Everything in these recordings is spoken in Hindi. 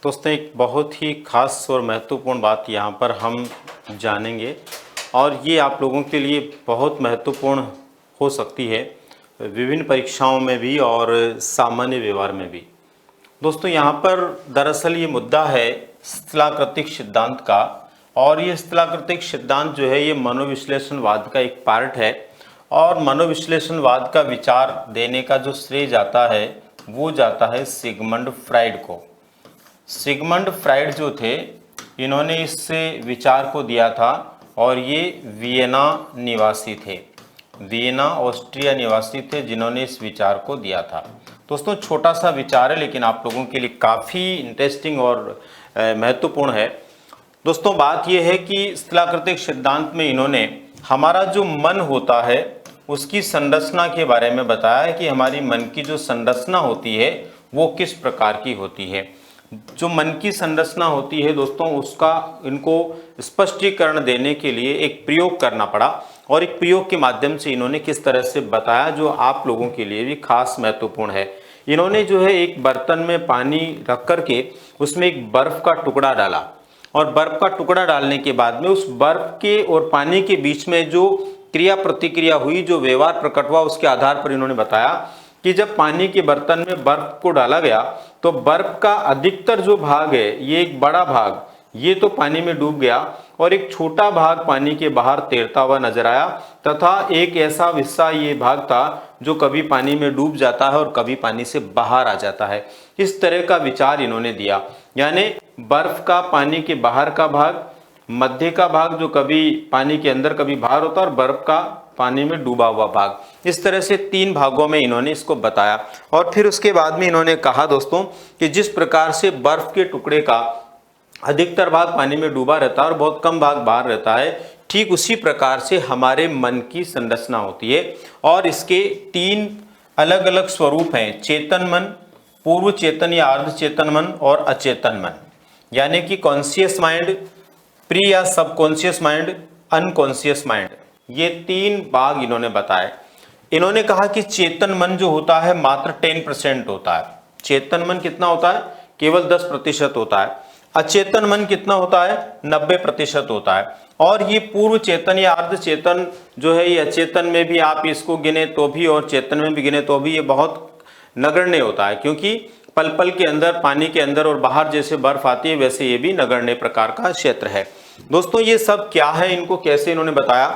दोस्तों एक बहुत ही खास और महत्वपूर्ण बात यहाँ पर हम जानेंगे और ये आप लोगों के लिए बहुत महत्वपूर्ण हो सकती है विभिन्न परीक्षाओं में भी और सामान्य व्यवहार में भी। दोस्तों यहाँ पर दरअसल ये मुद्दा है स्थलाकृतिक सिद्धांत का, और ये स्थलाकृतिक सिद्धांत जो है ये मनोविश्लेषणवाद का एक पार्ट है। और मनोविश्लेषणवाद का विचार देने का जो श्रेय जाता है वो जाता है सिगमंड फ्राइड को। सिगमंड फ्राइड जो थे इन्होंने इस विचार को दिया था और ये वियना निवासी थे, वियना ऑस्ट्रिया निवासी थे जिन्होंने इस विचार को दिया था। दोस्तों छोटा सा विचार है लेकिन आप लोगों के लिए काफ़ी इंटरेस्टिंग और महत्वपूर्ण है। दोस्तों बात यह है कि स्थलाकृतिक सिद्धांत में इन्होंने हमारा जो मन होता है उसकी संरचना के बारे में बताया है कि हमारी मन की जो संरचना होती है वो किस प्रकार की होती है। जो मन की संरचना होती है दोस्तों उसका इनको स्पष्टीकरण देने के लिए एक प्रयोग करना पड़ा, और एक प्रयोग के माध्यम से इन्होंने किस तरह से बताया जो आप लोगों के लिए भी खास महत्वपूर्ण है। इन्होंने जो है एक बर्तन में पानी रख करके उसमें एक बर्फ का टुकड़ा डाला, और बर्फ का टुकड़ा डालने के बाद में उस बर्फ के और पानी के बीच में जो क्रिया प्रतिक्रिया हुई, जो व्यवहार प्रकट हुआ, उसके आधार पर इन्होंने बताया कि जब पानी के बर्तन में बर्फ को डाला गया तो बर्फ का अधिकतर जो भाग है, ये एक बड़ा भाग ये तो पानी में डूब गया और एक छोटा भाग पानी के बाहर तैरता हुआ नजर आया, तथा एक ऐसा हिस्सा ये भाग था जो कभी पानी में डूब जाता है और कभी पानी से बाहर आ जाता है। इस तरह का विचार इन्होंने दिया, यानी बर्फ का पानी के बाहर का भाग, मध्य का भाग जो कभी पानी के अंदर कभी बाहर होता है, और बर्फ का पानी में डूबा हुआ भाग। इस तरह से तीन भागों में इन्होंने इसको बताया। और फिर उसके बाद में इन्होंने कहा दोस्तों कि जिस प्रकार से बर्फ के टुकड़े का अधिकतर भाग पानी में डूबा रहता है और बहुत कम भाग बाहर रहता है, ठीक उसी प्रकार से हमारे मन की संरचना होती है। और इसके तीन अलग अलग स्वरूप हैं, चेतन मन, पूर्व चेतन या अर्ध चेतन मन और अचेतन मन, यानी कि कॉन्शियस माइंड, प्री या सबकॉन्शियस माइंड, अनकॉन्शियस माइंड। ये तीन भाग इन्होंने बताए। इन्होंने कहा कि चेतन मन जो होता है मात्र 10% होता है। चेतन मन कितना होता है? केवल 10% होता है। अचेतन मन कितना होता है? 90% होता है। और ये पूर्व चेतन या अर्ध चेतन जो है, ये अचेतन में भी आप इसको गिने तो भी और चेतन में भी गिने तो भी ये बहुत नगण्य होता है, क्योंकि पल पल के अंदर, पानी के अंदर और बाहर जैसे बर्फ आती है वैसे ये भी नगण्य प्रकार का क्षेत्र है। दोस्तों ये सब क्या है, इनको कैसे इन्होंने बताया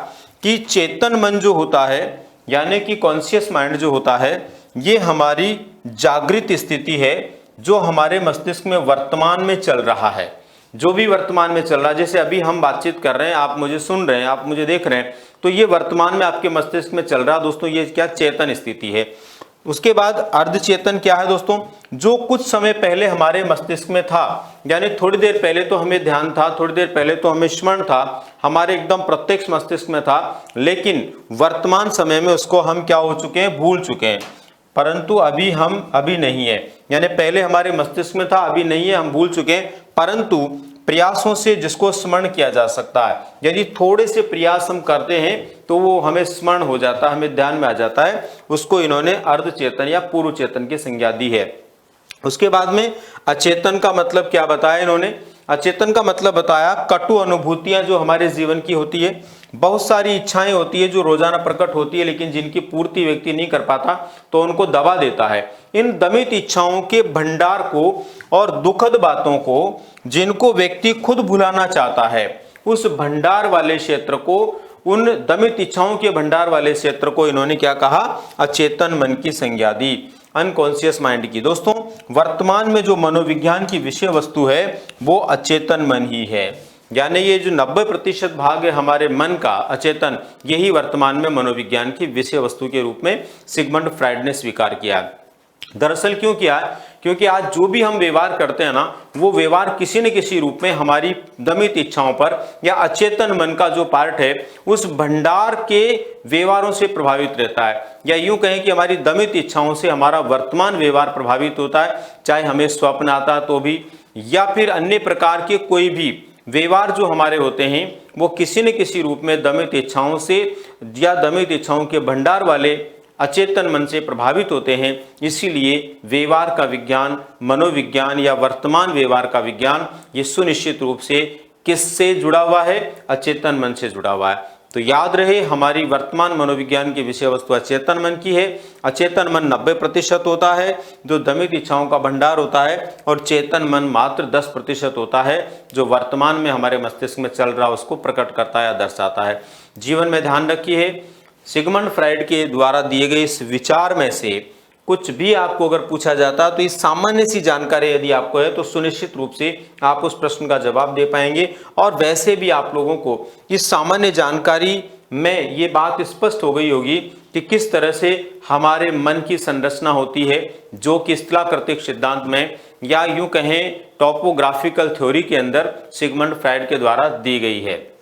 कि चेतन मन जो होता है यानी कि कॉन्शियस माइंड जो होता है, ये हमारी जागृत स्थिति है जो हमारे मस्तिष्क में वर्तमान में चल रहा है। जो भी वर्तमान में चल रहा है, जैसे अभी हम बातचीत कर रहे हैं, आप मुझे सुन रहे हैं, आप मुझे देख रहे हैं, तो ये वर्तमान में आपके मस्तिष्क में चल रहा है दोस्तों, ये क्या चेतन स्थिति है। उसके बाद अर्धचेतन क्या है दोस्तों? जो कुछ समय पहले हमारे मस्तिष्क में था, यानी थोड़ी देर पहले तो हमें ध्यान था, थोड़ी देर पहले तो हमें स्मरण था, हमारे एकदम प्रत्यक्ष मस्तिष्क में था, लेकिन वर्तमान समय में उसको हम क्या हो चुके हैं? भूल चुके हैं। परंतु अभी नहीं है, यानी पहले हमारे मस्तिष्क में था, अभी नहीं है, हम भूल चुके हैं। परंतु प्रयासों से जिसको स्मरण किया जा सकता है, यदि थोड़े से प्रयास हम करते हैं तो वो हमें स्मरण हो जाता है, हमें ध्यान में आ जाता है, उसको इन्होंने अर्धचेतन या पूर्व चेतन की संज्ञा दी है। उसके बाद में अचेतन का मतलब क्या बताया इन्होंने? अचेतन का मतलब बताया कटु अनुभूतियां जो हमारे जीवन की होती है, बहुत सारी इच्छाएं होती है जो रोजाना प्रकट होती है लेकिन जिनकी पूर्ति व्यक्ति नहीं कर पाता तो उनको दबा देता है। इन दमित इच्छाओं के भंडार को और दुखद बातों को जिनको व्यक्ति खुद भुलाना चाहता है, उस भंडार वाले क्षेत्र को, उन दमित इच्छाओं के भंडार वाले क्षेत्र को इन्होंने क्या कहा? अचेतन मन की संज्ञा दी, अनकॉन्शियस माइंड की। दोस्तों वर्तमान में जो मनोविज्ञान की विषय वस्तु है वो अचेतन मन ही है, यानी ये जो 90% भाग है हमारे मन का अचेतन, यही वर्तमान में मनोविज्ञान की विषय वस्तु के रूप में सिगमंड फ्राइड ने स्वीकार किया। दरअसल क्यों किया? क्योंकि आज जो भी हम व्यवहार करते हैं ना, वो व्यवहार किसी न किसी रूप में हमारी दमित इच्छाओं पर या अचेतन मन का जो पार्ट है उस भंडार के व्यवहारों से प्रभावित रहता है, या यूं कहें कि हमारी दमित इच्छाओं से हमारा वर्तमान व्यवहार प्रभावित होता है, चाहे हमें स्वप्न आता तो भी, या फिर अन्य प्रकार के कोई भी व्यवहार जो हमारे होते हैं वो किसी न किसी रूप में दमित इच्छाओं से या दमित इच्छाओं के भंडार वाले अचेतन मन से प्रभावित होते हैं। इसीलिए व्यवहार का विज्ञान, मनोविज्ञान या वर्तमान व्यवहार का विज्ञान ये सुनिश्चित रूप से किससे जुड़ा हुआ है? अचेतन मन से जुड़ा हुआ है। तो याद रहे, हमारी वर्तमान मनोविज्ञान की विषय वस्तु अचेतन मन की है। अचेतन मन 90% होता है जो दमित इच्छाओं का भंडार होता है, और चेतन मन मात्र 10% होता है जो वर्तमान में हमारे मस्तिष्क में चल रहा उसको प्रकट करता है या दर्शाता है। जीवन में ध्यान रखिए, सिगमंड फ्राइड के द्वारा दिए गए इस विचार में से कुछ भी आपको अगर पूछा जाता तो इस सामान्य सी जानकारी यदि आपको है तो सुनिश्चित रूप से आप उस प्रश्न का जवाब दे पाएंगे। और वैसे भी आप लोगों को इस सामान्य जानकारी में ये बात स्पष्ट हो गई होगी कि किस तरह से हमारे मन की संरचना होती है, जो कि स्थलाकृतिक सिद्धांत में या यूं कहें टॉपोग्राफिकल थ्योरी के अंदर सिगमंड फ्राइड के द्वारा दी गई है।